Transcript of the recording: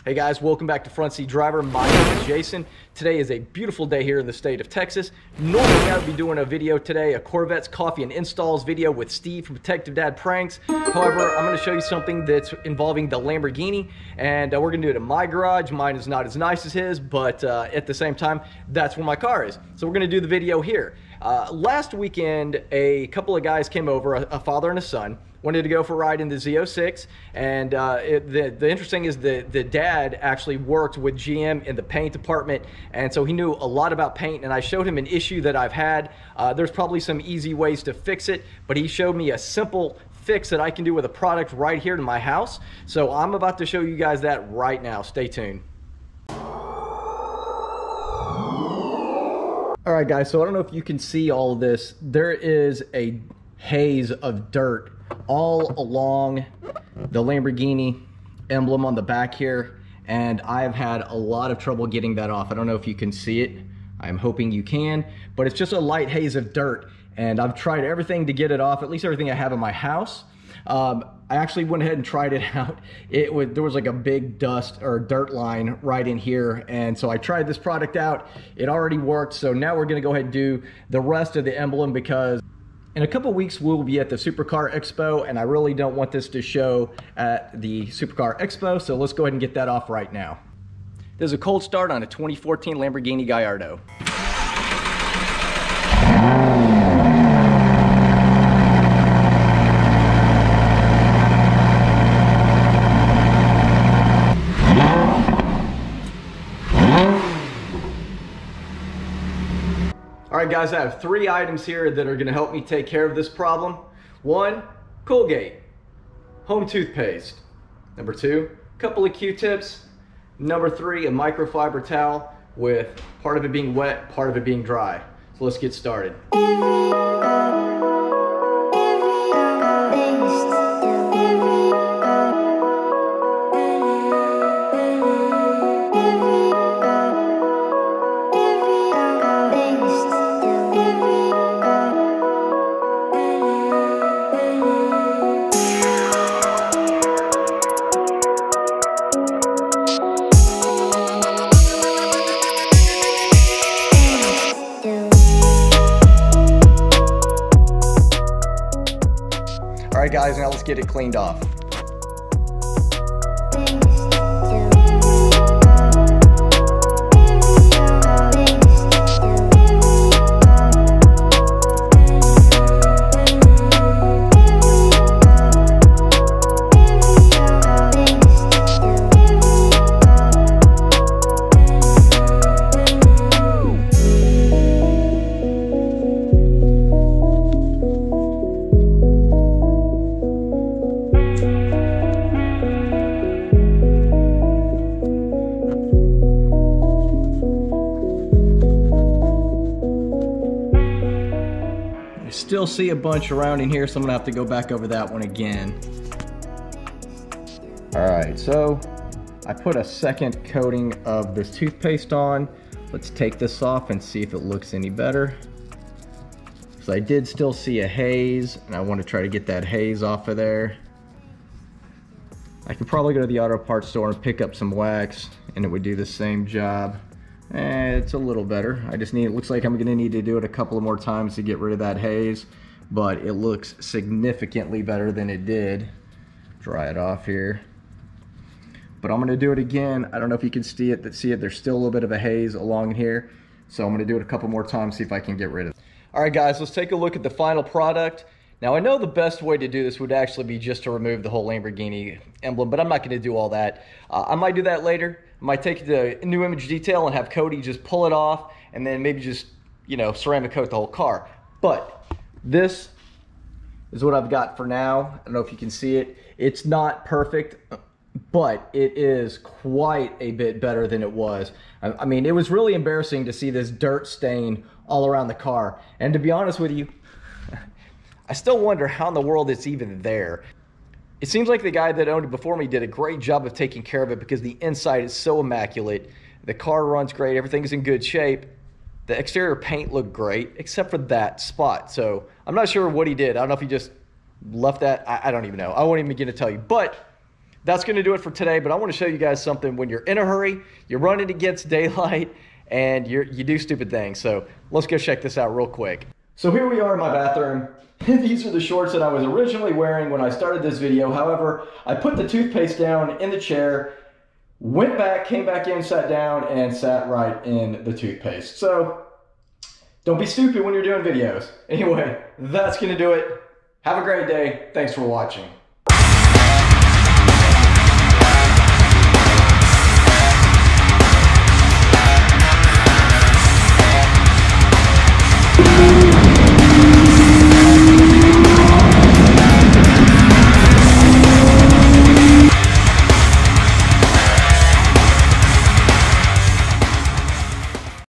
Hey guys, welcome back to Front Seat Driver. My name is Jason. Today is a beautiful day here in the state of Texas. Normally I would be doing a video today, a Corvette's Coffee and Installs video with Steve from Detective Dad Pranks. However, I'm going to show you something that's involving the Lamborghini, and we're going to do it in my garage. Mine is not as nice as his, but at the same time, that's where my car is. So we're going to do the video here. Last weekend, a couple of guys came over, a father and a son, wanted to go for a ride in the Z06, and the interesting is the dad actually worked with GM in the paint department, and so he knew a lot about paint, and I showed him an issue that I've had. There's probably some easy ways to fix it, but he showed me a simple fix that I can do with a product right here in my house. So I'm about to show you guys that right now. Stay tuned. All right guys, so I don't know if you can see all of this. There is a haze of dirt all along the Lamborghini emblem on the back here, and I've had a lot of trouble getting that off. I don't know if you can see it. I'm hoping you can, but it's just a light haze of dirt, and I've tried everything to get it off, at least everything I have in my house. I actually went ahead and tried it out. There was like a big dust or dirt line right in here, and so I tried this product out. It already worked, so now we're gonna go ahead and do the rest of the emblem, because in a couple weeks we'll be at the Supercar Expo, and I really don't want this to show at the Supercar Expo, so let's go ahead and get that off right now. There's a cold start on a 2014 Lamborghini Gallardo. All right guys, I have 3 items here that are gonna help me take care of this problem. 1, Colgate, home toothpaste. Number 2, a couple of Q-tips. Number 3, a microfiber towel with part of it being wet, part of it being dry. So let's get started. All right guys, now let's get it cleaned off. Still see a bunch around in here, so I'm gonna have to go back over that one again. All right, so I put a second coating of this toothpaste on. Let's take this off and see if it looks any better. So I did still see a haze, and I want to try to get that haze off of there. I could probably go to the auto parts store and pick up some wax, and it would do the same job. It's a little better. It looks like I'm gonna need to do it a couple of more times to get rid of that haze, but it looks significantly better than it did. Dry it off here. But I'm gonna do it again. I don't know if you can see it, there's still a little bit of a haze along here. So I'm gonna do it a couple more times, see if I can get rid of it. All right guys, let's take a look at the final product. Now I know the best way to do this would actually be just to remove the whole Lamborghini emblem, but I'm not gonna do all that. I might do that later. I might take the new image detail and have Cody just pull it off, and then maybe just, you know, ceramic coat the whole car. But this is what I've got for now. I don't know if you can see it. It's not perfect, but it is quite a bit better than it was. I mean, it was really embarrassing to see this dirt stain all around the car. And to be honest with you, I still wonder how in the world it's even there. It seems like the guy that owned it before me did a great job of taking care of it, because the inside is so immaculate. The car runs great, everything's in good shape. The exterior paint looked great, except for that spot. So I'm not sure what he did. I don't know if he just left that. I don't even know. I won't even begin to tell you. But that's going to do it for today, but I want to show you guys something when you're in a hurry, you're running against daylight, and you do stupid things. So let's go check this out real quick. So here we are in my bathroom. These are the shorts that I was originally wearing when I started this video. However, I put the toothpaste down in the chair, went back, came back in, sat down, and sat right in the toothpaste. So don't be stupid when you're doing videos. Anyway, that's going to do it. Have a great day. Thanks for watching.